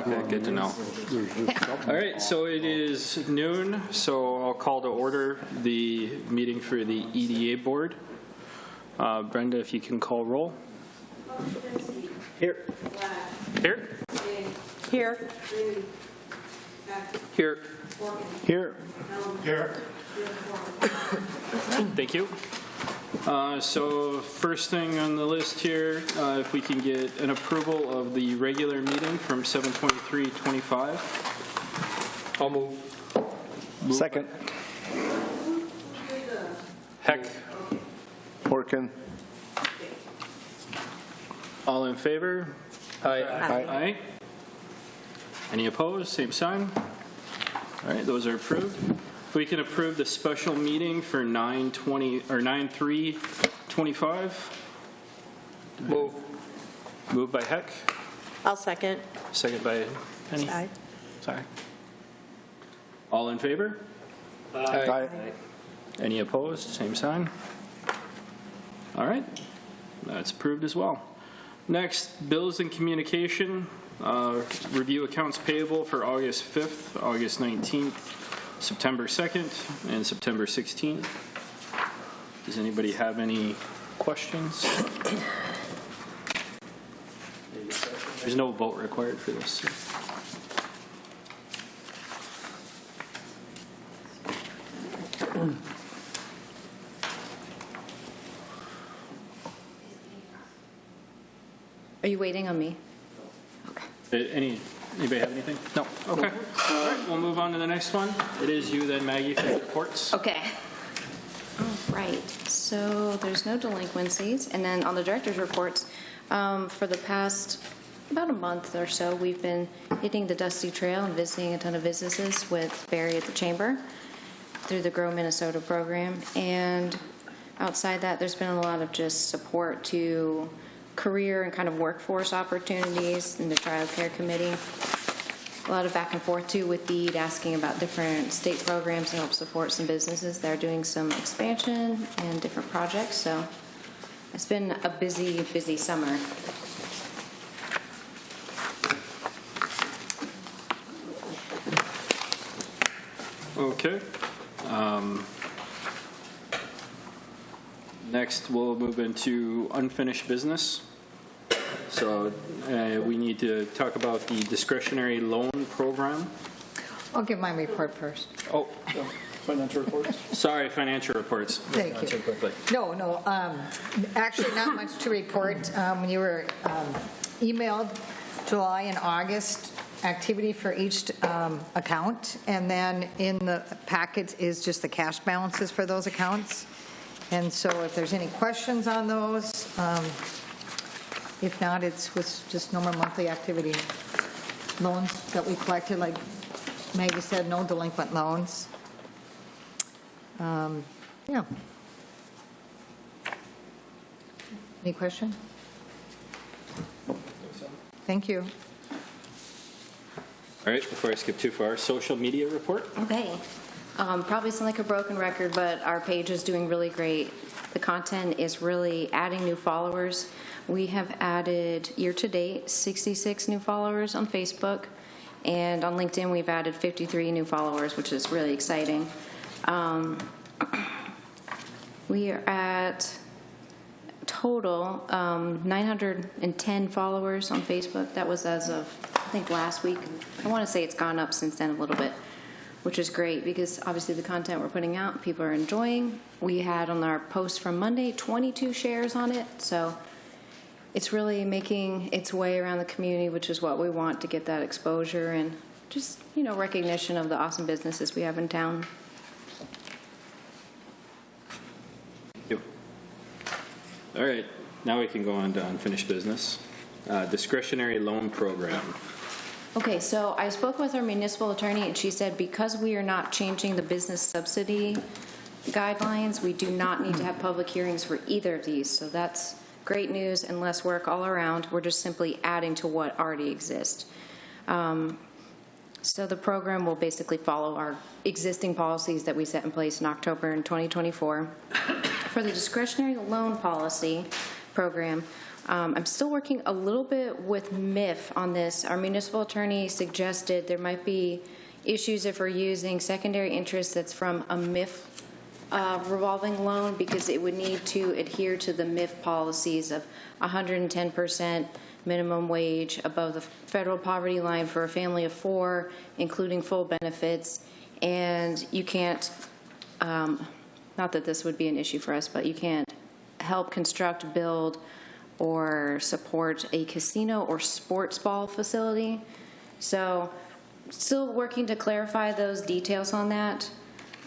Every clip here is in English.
Okay, good to know. All right, so it is noon, so I'll call to order the meeting for the EDA board. Brenda, if you can call roll. Here. Here. Here. Here. Here. Here. Thank you. So first thing on the list here, if we can get an approval of the regular meeting from 7/23/25. I'll move. Second. Hecht. Horken. All in favor? Aye. Aye. Any opposed? Same sign. All right, those are approved. If we can approve the special meeting for 9/20 or 9/3/25. Move. Moved by Heck. I'll second. Second by Penny. Stai. Sorry. All in favor? Aye. Any opposed? Same sign. All right, that's approved as well. Next, bills and communication. Review accounts payable for August 5th, August 19th, September 2nd, and September 16th. Does anybody have any questions? There's no vote required for this. Are you waiting on me? Anybody have anything? No. Okay. All right, we'll move on to the next one. It is you then, Maggie, for the reports. Okay. All right. So there's no delinquencies. And then on the director's reports, for the past about a month or so, we've been hitting the Dusty Trail and visiting a ton of businesses with Barry at the Chamber through the Grow Minnesota program. And outside that, there's been a lot of just support to career and kind of workforce opportunities in the Child Care Committee. A lot of back and forth too with DEED, asking about different state programs to help support some businesses that are doing some expansion and different projects. So it's been a busy, busy summer. Okay. Next, we'll move into unfinished business. So we need to talk about the discretionary loan program. I'll give my report first. Oh, Financial reports. sorry, financial reports. Thank you. Too quickly. No, actually not much to report. When you were emailed July and August activity for each account, and then in the packet is just the cash balances for those accounts. And so if there's any questions on those, if not, it's with just normal monthly activity. Loans that we collected, like Maggie said, no delinquent loans. Yeah. Any question? Thank you. All right, before I skip too far, social media report. Okay. Probably sound like a broken record, but our page is doing really great. The content is really adding new followers. We have added, year-to-date, 66 new followers on Facebook. And on LinkedIn, we've added 53 new followers, which is really exciting. We are at total 910 followers on Facebook. That was as of, I think, last week. I want to say it's gone up since then a little bit, which is great because obviously the content we're putting out, people are enjoying. We had on our post from Monday 22 shares on it, so it's really making its way around the community, which is what we want, to get that exposure and just, recognition of the awesome businesses we have in town. Yep. All right, now we can go on to unfinished business. Discretionary loan program. Okay, so I spoke with our municipal attorney, and she said because we are not changing the business subsidy guidelines, we do not need to have public hearings for either of these. So that's great news and less work all around. We're just simply adding to what already exists. So the program will basically follow our existing policies that we set in place in October in 2024. For the discretionary loan policy program, I'm still working a little bit with MIF on this. Our municipal attorney suggested there might be issues if we're using secondary interest that's from a MIF revolving loan, because it would need to adhere to the MIF policies of 110% minimum wage above the federal poverty line for a family of 4, including full benefits. And you can't, not that this would be an issue for us, but you can't help construct, build, or support a casino or sports ball facility. So still working to clarify those details on that.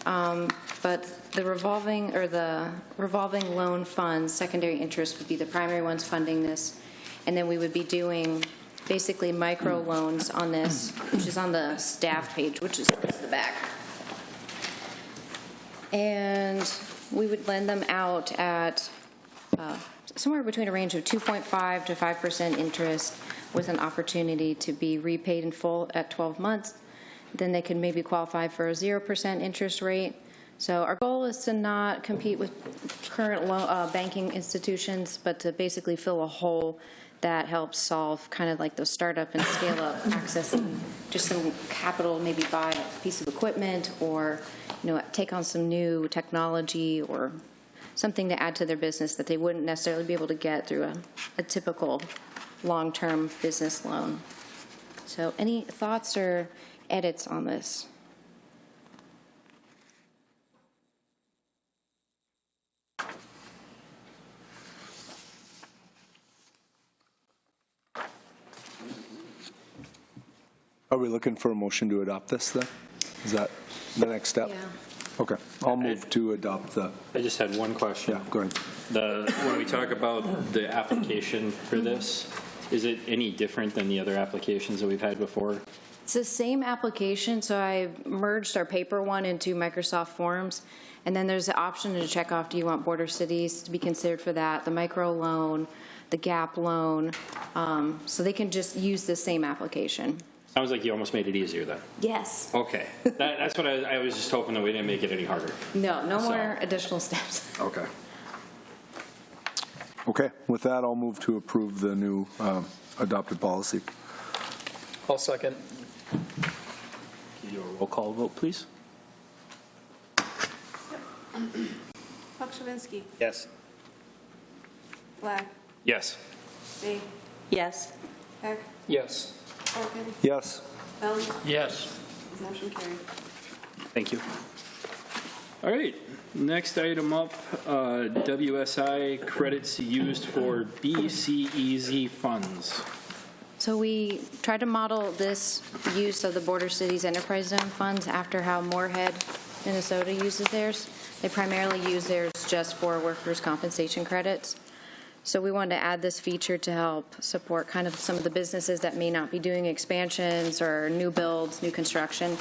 But the revolving loan funds, secondary interest would be the primary ones funding this. And then we would be doing basically micro loans on this, which is on the staff page, which is the back. And we would lend them out at somewhere between a range of 2.5 to 5% interest, with an opportunity to be repaid in full at 12 months. Then they could maybe qualify for a 0% interest rate. So our goal is to not compete with current banking institutions, but to basically fill a hole that helps solve kind of like those startup and scale up, accessing just some capital, maybe buy a piece of equipment, or take on some new technology or something to add to their business that they wouldn't necessarily be able to get through a typical long-term business loan. So any thoughts or edits on this? Are we looking for a motion to adopt this then? Is that the next step? Yeah. Okay, I'll move to adopt the, I just had one question. yeah, go ahead. When we talk about the application for this, is it any different than the other applications that we've had before? It's the same application, so I merged our paper one into Microsoft Forms, and then there's the option to check off, do you want border cities to be considered for that, the micro loan, the gap loan, so they can just use the same application. Sounds like you almost made it easier then. Yes. Okay. That's what I was just hoping that we didn't make it any harder. No more additional steps. Okay. Okay, with that, I'll move to approve the new adopted policy. I'll second. Can you do a roll call vote, please? Pokrzywinski. Yes. Black. Yes. Stai. Yes. Hecht. Yes. Horken. Yes. Helms. Yes. Motion carried. Thank you. All right, next item up, WSI credits used for BCEZ funds. So we tried to model this use of the Border Cities Enterprise Zone funds after how Moorhead, Minnesota uses theirs. They primarily use theirs just for workers' compensation credits. So we wanted to add this feature to help support kind of some of the businesses that may not be doing expansions or new builds, new construction,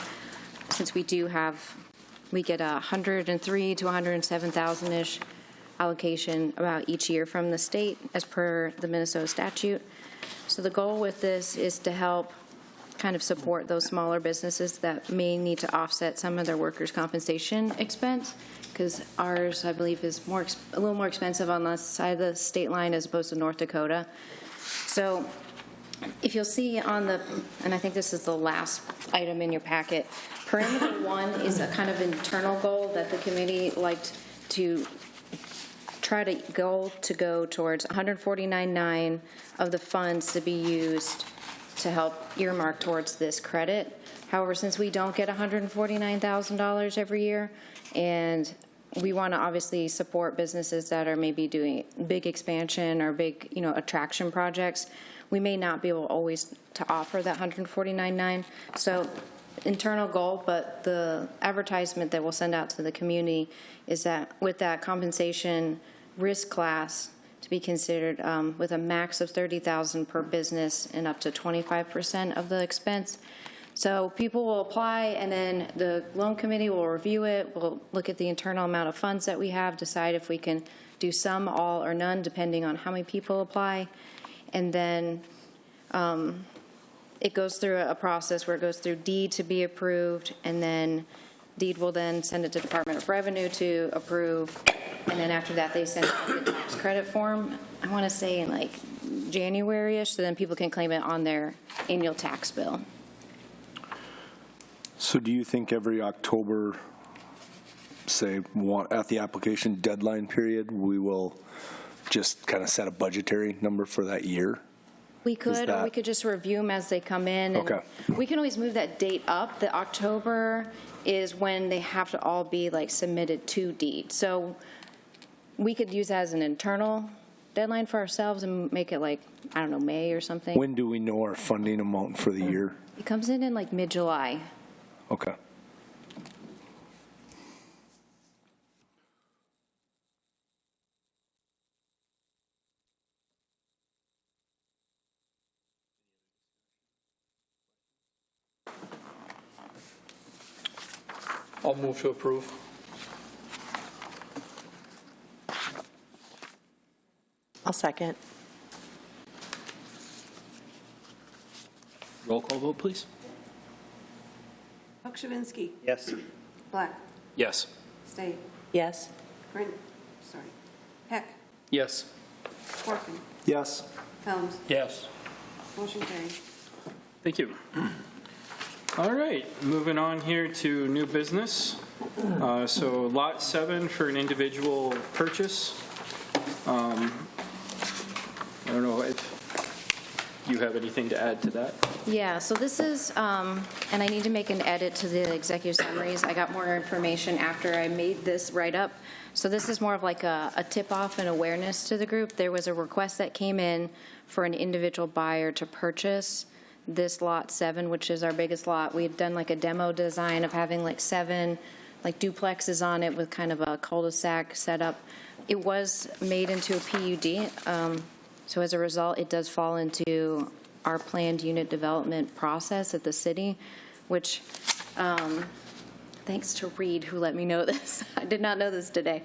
since we get 103 to 107,000-ish allocation about each year from the state as per the Minnesota statute. So the goal with this is to help kind of support those smaller businesses that may need to offset some of their workers' compensation expense, because ours, I believe, is a little more expensive on the side of the state line as opposed to North Dakota. So if you'll see on and I think this is the last item in your packet, parameter 1 is a kind of internal goal that the committee liked to try to go towards 149.9 of the funds to be used to help earmark towards this credit. However, since we don't get $149,000 every year, and we want to obviously support businesses that are maybe doing big expansion or big, attraction projects, we may not be able always to offer that 149.9. So internal goal, but the advertisement that we'll send out to the community is that with that compensation risk class to be considered with a max of $30,000 per business and up to 25% of the expense. So people will apply, and then the loan committee will review it. We'll look at the internal amount of funds that we have, decide if we can do some, all, or none, depending on how many people apply. And then it goes through a process where it goes through deed to be approved, and then deed will then send it to Department of Revenue to approve, and then after that they send out the tax credit form. I want to say in like January-ish, so then people can claim it on their annual tax bill. So do you think every October, say, at the application deadline period, we will just kind of set a budgetary number for that year? We could, or we that- could just review them as they come in. And Okay. we can always move that date up. The October is when they have to all be like submitted to deed. So we could use that as an internal deadline for ourselves and make it like, I don't know, May or something. When do we know our funding amount for the year? It comes in like mid-July. Okay. I'll move to approve. I'll second. Roll call vote, please. Pokrzywinski. Yes. Black. Yes. Stai. Yes. Grinde. Sorry. Hecht. Yes. Horken. Yes. Helms. Yes. Motion carried. Thank you. All right, moving on here to new business. So Lot 7 for an individual purchase. I don't know if you have anything to add to that. Yeah, so this is, and I need to make an edit to the executive summaries. I got more information after I made this write-up. So this is more of like a tip-off and awareness to the group. There was a request that came in for an individual buyer to purchase this Lot 7, which is our biggest lot. We had done like a demo design of having like 7 like duplexes on it with kind of a cul-de-sac setup. It was made into a PUD, so as a result, it does fall into our planned unit development process at the city, which, thanks to Reed, who let me know this. I did not know this today.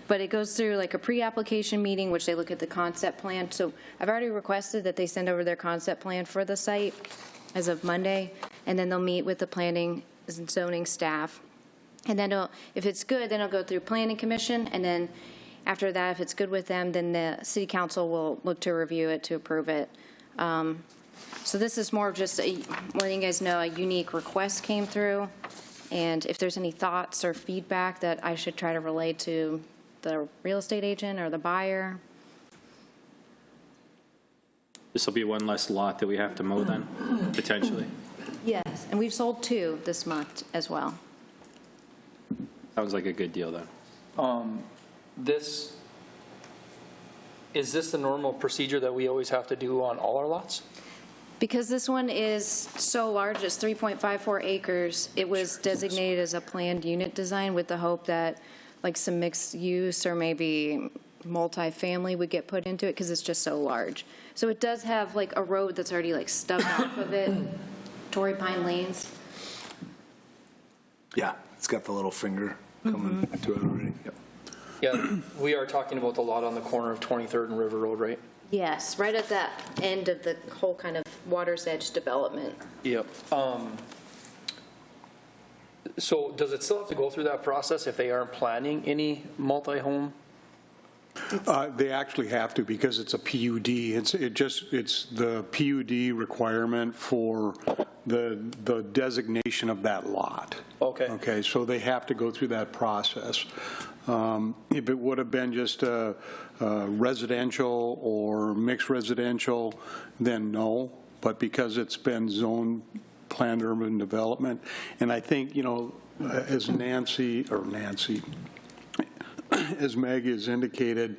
But it goes through like a pre-application meeting, which they look at the concept plan. So I've already requested that they send over their concept plan for the site as of Monday, and then they'll meet with the planning and zoning staff. And then if it's good, then it'll go through planning commission, and then after that, if it's good with them, then the city council will look to review it to approve it. So this is more of just letting you guys know a unique request came through, and if there's any thoughts or feedback that I should try to relay to the real estate agent or the buyer. This will be one less lot that we have to mow then, potentially. Yes, and we've sold 2 this month as well. Sounds like a good deal then. Is this the normal procedure that we always have to do on all our lots? Because this one is so large, it's 3.54 acres, it was designated as a planned unit design with the hope that like some mixed use or maybe multifamily would get put into it because it's just so large. So it does have like a road that's already like stubbed off of it, Torrey Pine Lanes. Yeah, it's got the little finger coming to it already. Yep. Yeah, we are talking about the lot on the corner of 23rd and River Road, right? Yes, right at that end of the whole kind of water's edge development. Yep. So does it still have to go through that process if they aren't planning any multi-home? They actually have to because it's a PUD. It's the PUD requirement for the designation of that lot. Okay. Okay, so they have to go through that process. If it would have been just a residential or mixed residential, then no. But because it's been zone planned urban development, and I think, as as Meg has indicated,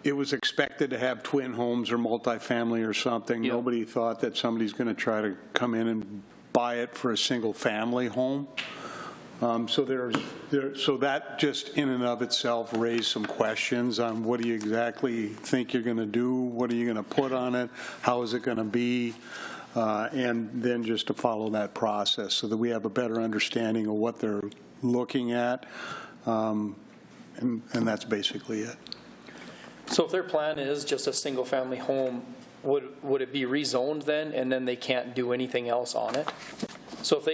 it was expected to have twin homes or multifamily or something. Yep. Nobody thought that somebody's going to try to come in and buy it for a single family home. So that just in and of itself raised some questions on what do you exactly think you're going to do? What are you going to put on it? How is it going to be? And then just to follow that process so that we have a better understanding of what they're looking at. And that's basically it. So if their plan is just a single-family home, would it be rezoned then, and then they can't do anything else on it? So if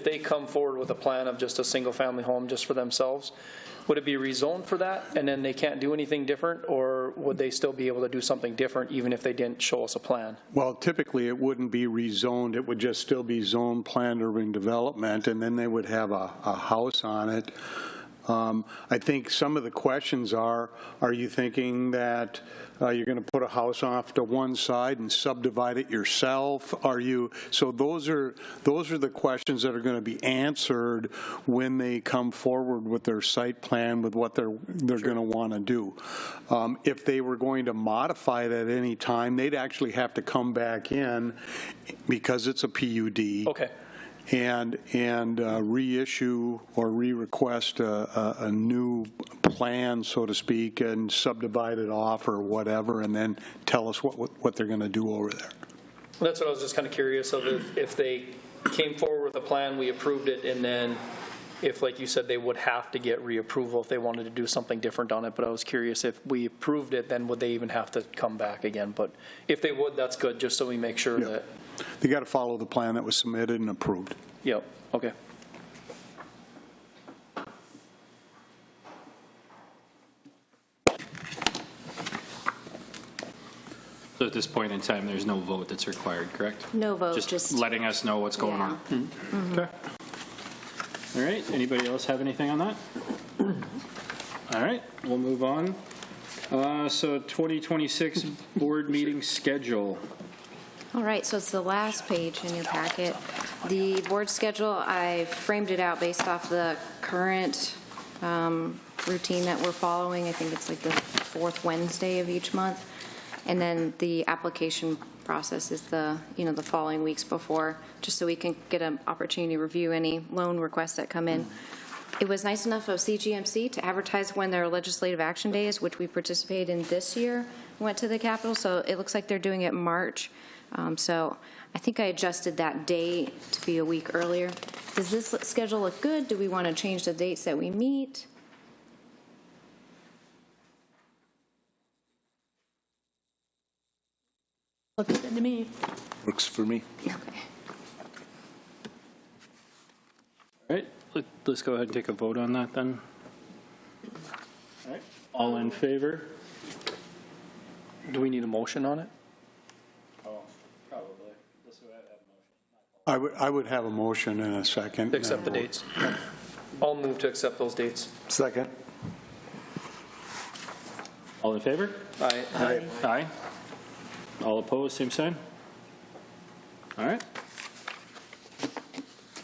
they come forward with a plan of just a single-family home just for themselves, would it be rezoned for that, and then they can't do anything different, or would they still be able to do something different even if they didn't show us a plan? Well, typically, it wouldn't be rezoned, it would just still be zone planned urban development, and then they would have a house on it. I think some of the questions are you thinking that you're going to put a house off to one side and subdivide it yourself? So those are the questions that are going to be answered when they come forward with their site plan, with what they're going to want to do. If they were going to modify it at any time, they'd actually have to come back in because it's a PUD. Okay. And reissue or re-request a new plan, so to speak, and subdivide it off or whatever, and then tell us what they're going to do over there. That's what I was just kind of curious of, if they came forward with a plan, we approved it, and then if, like you said, they would have to get reapproval if they wanted to do something different on it. But I was curious, if we approved it, then would they even have to come back again? But if they would, that's good, just so we make sure that. They got to follow the plan that was submitted and approved. Yep, okay. So at this point in time, there's no vote that's required, correct? No vote, Just just. letting us know what's going on. Okay. All right, anybody else have anything on that? All right, we'll move on. So 2026 board meeting schedule. All right, so it's the last page in your packet. The board schedule, I framed it out based off the current routine that we're following. I think it's like the fourth Wednesday of each month. And then the application process is the following weeks before, just so we can get an opportunity to review any loan requests that come in. It was nice enough of CGMC to advertise when their legislative action days, which we participated in this year, went to the Capitol. So it looks like they're doing it in March. So I think I adjusted that date to be a week earlier. Does this schedule look good? Do we want to change the dates that we meet? Looks good to me. Works for me. Okay. All right, let's go ahead and take a vote on that then. All right, all in favor? Do we need a motion on it? Oh, probably. This would have a motion. I would have a motion in a second. To accept the dates? I'll move to accept those dates. Second. All in favor? Aye. Aye. All opposed, same sign? All right.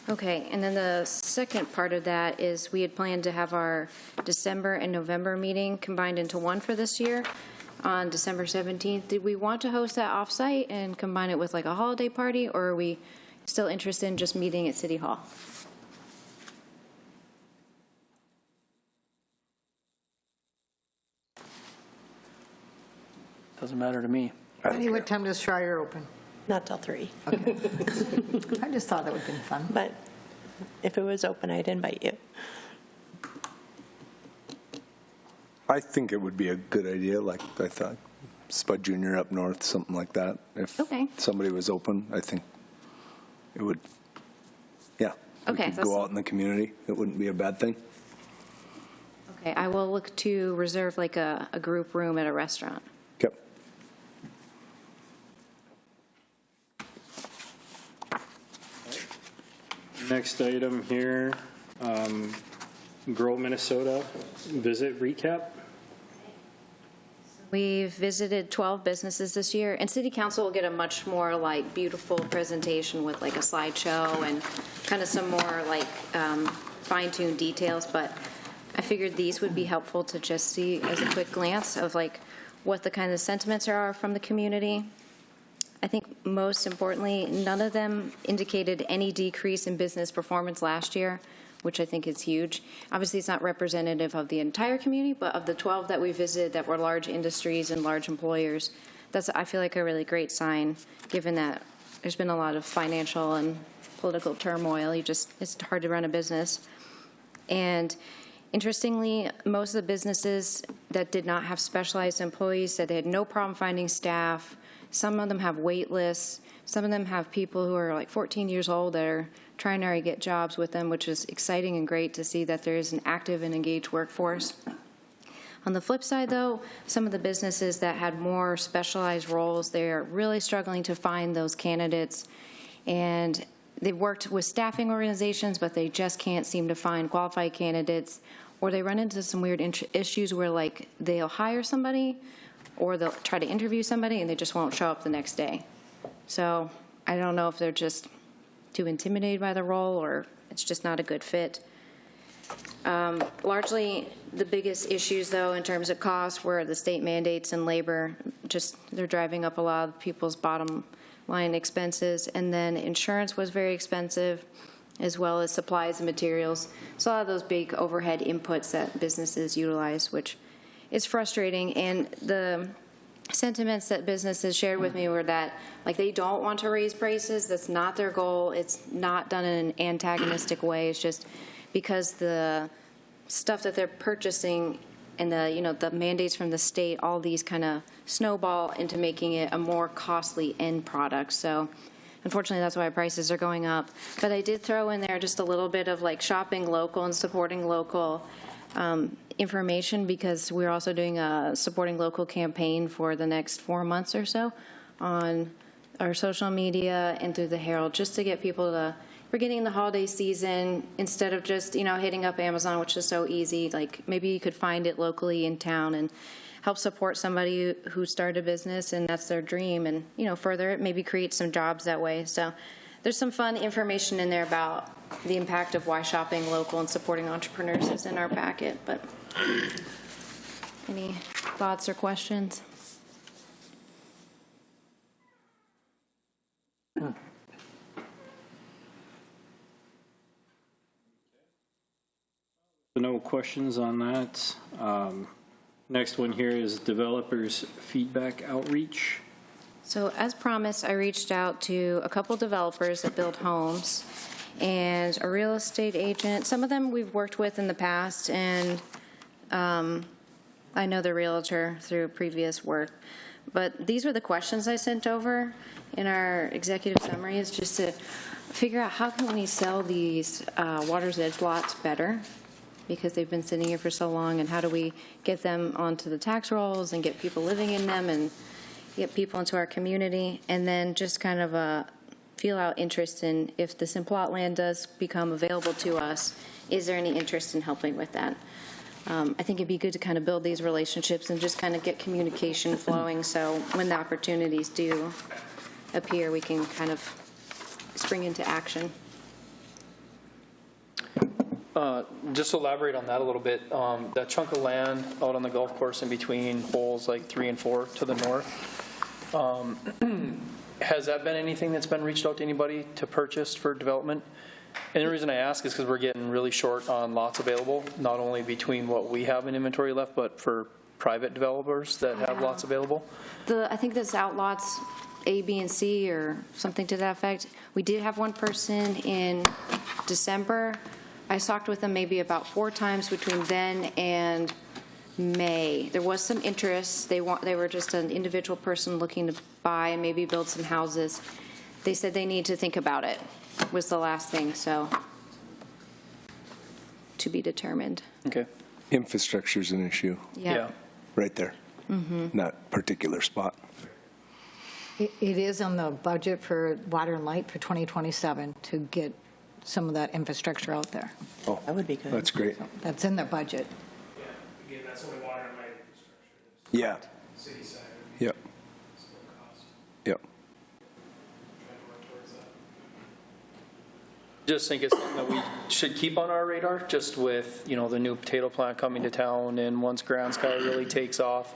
Okay, and then the second part of that is we had planned to have our December and November meeting combined into one for this year on December 17th. Did we want to host that offsite and combine it with like a holiday party, or are we still interested in just meeting at City Hall? Doesn't matter to me. Patty, what time does Schreier open? Not till 3. I just thought that would have been fun. But if it was open, I'd invite you. I think it would be a good idea, like I thought, Spud Junior up north, something like that. If Okay. somebody was open, I think it would, yeah. We Okay, could that's- go out in the community. It wouldn't be a bad thing. Okay, I will look to reserve like a group room at a restaurant. Yep. Next item here, Grow, Minnesota visit recap. We've visited 12 businesses this year, and City Council will get a much more like beautiful presentation with like a slideshow and kind of some more like fine-tuned details, but I figured these would be helpful to just see as a quick glance of like what the kind of sentiments are from the community. I think most importantly, none of them indicated any decrease in business performance last year, which I think is huge. Obviously, it's not representative of the entire community, but of the 12 that we visited that were large industries and large employers, that's, I feel like, a really great sign, given that there's been a lot of financial and political turmoil. It's hard to run a business. And interestingly, most of the businesses that did not have specialized employees said they had no problem finding staff, Some of them have wait lists. Some of them have people who are like 14 years old that are trying to already get jobs with them, which is exciting and great to see that there is an active and engaged workforce. On the flip side, though, some of the businesses that had more specialized roles, they're really struggling to find those candidates. And they've worked with staffing organizations, but they just can't seem to find qualified candidates. Or they run into some weird issues where, like, they'll hire somebody or they'll try to interview somebody and they just won't show up the next day. So I don't know if they're just too intimidated by the role or it's just not a good fit. Largely, the biggest issues, though, in terms of cost were the state mandates and labor. Just they're driving up a lot of people's bottom line expenses. And then insurance was very expensive, as well as supplies and materials. So a lot of those big overhead inputs that businesses utilize, which is frustrating. And the sentiments that businesses shared with me were that, like, they don't want to raise prices. That's not their goal. It's not done in an antagonistic way. It's just because the stuff that they're purchasing and the mandates from the state, all these kind of snowball into making it a more costly end product. So unfortunately, that's why prices are going up. But I did throw in there just a little bit of like shopping local and supporting local information, because we're also doing a supporting local campaign for the next 4 months or so on our social media and through the Herald, just to get people to, we're getting in the holiday season, instead of just, hitting up Amazon, which is so easy, like maybe you could find it locally in town and help support somebody who started a business and that's their dream, and, further it, maybe create some jobs that way. So there's some fun information in there about the impact of why shopping local and supporting entrepreneurs is in our packet. But any thoughts or questions? No questions on that. Next one here is developers feedback outreach. So as promised, I reached out to a couple developers that build homes and a real estate agent. Some of them we've worked with in the past, and I know the realtor through previous work. But these were the questions I sent over in our executive summary, is just to figure out how can we sell these Water's Edge lots better, because they've been sitting here for so long, and how do we get them onto the tax rolls and get people living in them and get people into our community, and then just kind of feel out interest in, if the Simplot land does become available to us, is there any interest in helping with that? I think it'd be good to kind of build these relationships and just kind of get communication flowing, so when the opportunities do appear, we can kind of spring into action. Just to elaborate on that a little bit, that chunk of land out on the golf course in between holes like 3 and 4 to the north, has that been anything that's been reached out to anybody to purchase for development? And the reason I ask is because we're getting really short on lots available, not only between what we have in inventory left, but for private developers that have lots available. I think this outlots A, B, and C or something to that effect. We did have one person in December. I talked with them maybe about 4 times between then and May. There was some interest. They were just an individual person looking to buy and maybe build some houses. They said they need to think about it, was the last thing, so to be determined. Okay. Infrastructure's an issue, Yeah. right there. Not particular spot. It is on the budget for Water and Light for 2027 to get some of that infrastructure out there. Oh, That would be good. that's great. That's in their budget. Again, that's only water and light infrastructure. Yeah, City side would be yep, still cost. yep. Trying to work towards that. Just think it's something that we should keep on our radar, just with, the new potato plant coming to town, and once Grand Sky really takes off,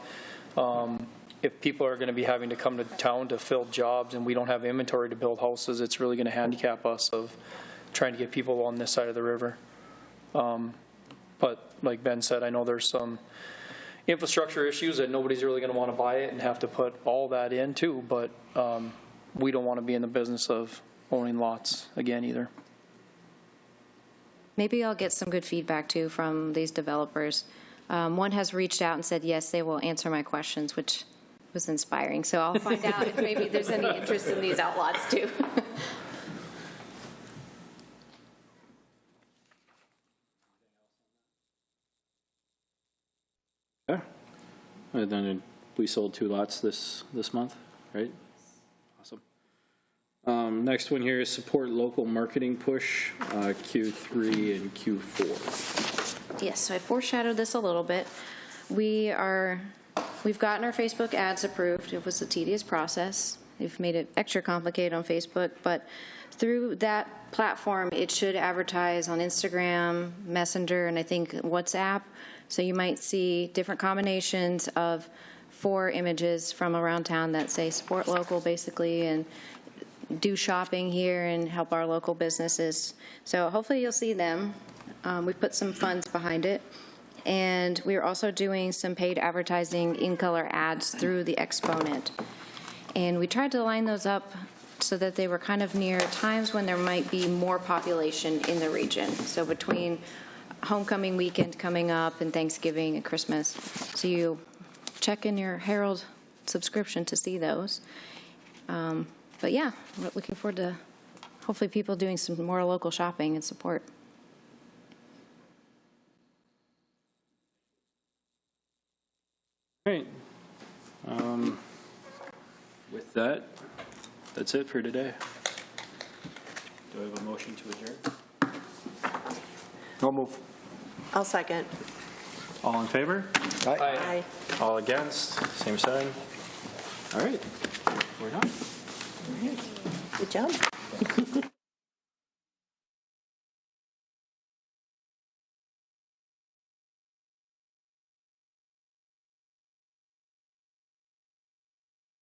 if people are going to be having to come to town to fill jobs and we don't have inventory to build houses, it's really going to handicap us of trying to get people on this side of the river. But like Ben said, I know there's some infrastructure issues that nobody's really going to want to buy it and have to put all that in too, but we don't want to be in the business of owning lots again either. Maybe I'll get some good feedback too from these developers. One has reached out and said, yes, they will answer my questions, which was inspiring. So I'll find out if maybe there's any interest in these outlots too. Yeah. And then we sold 2 lots this month, right? Awesome. Next one here is support local marketing push, Q3 and Q4. Yes, so I foreshadowed this a little bit. We've gotten our Facebook ads approved. It was a tedious process. They've made it extra complicated on Facebook, but through that platform, it should advertise on Instagram, Messenger, and I think WhatsApp. So you might see different combinations of 4 images from around town that say support local, basically, and do shopping here and help our local businesses. So hopefully you'll see them. We put some funds behind it. And we are also doing some paid advertising in-color ads through the Exponent. And we tried to line those up so that they were kind of near times when there might be more population in the region. So between homecoming weekend coming up and Thanksgiving and Christmas. So you check in your Herald subscription to see those. But yeah, we're looking forward to hopefully people doing some more local shopping and support. All right. With that, that's it for today. Do I have a motion to adjourn? I'll move. I'll second. All in favor? Aye. All against? Same sign? All right. We're done. Good job.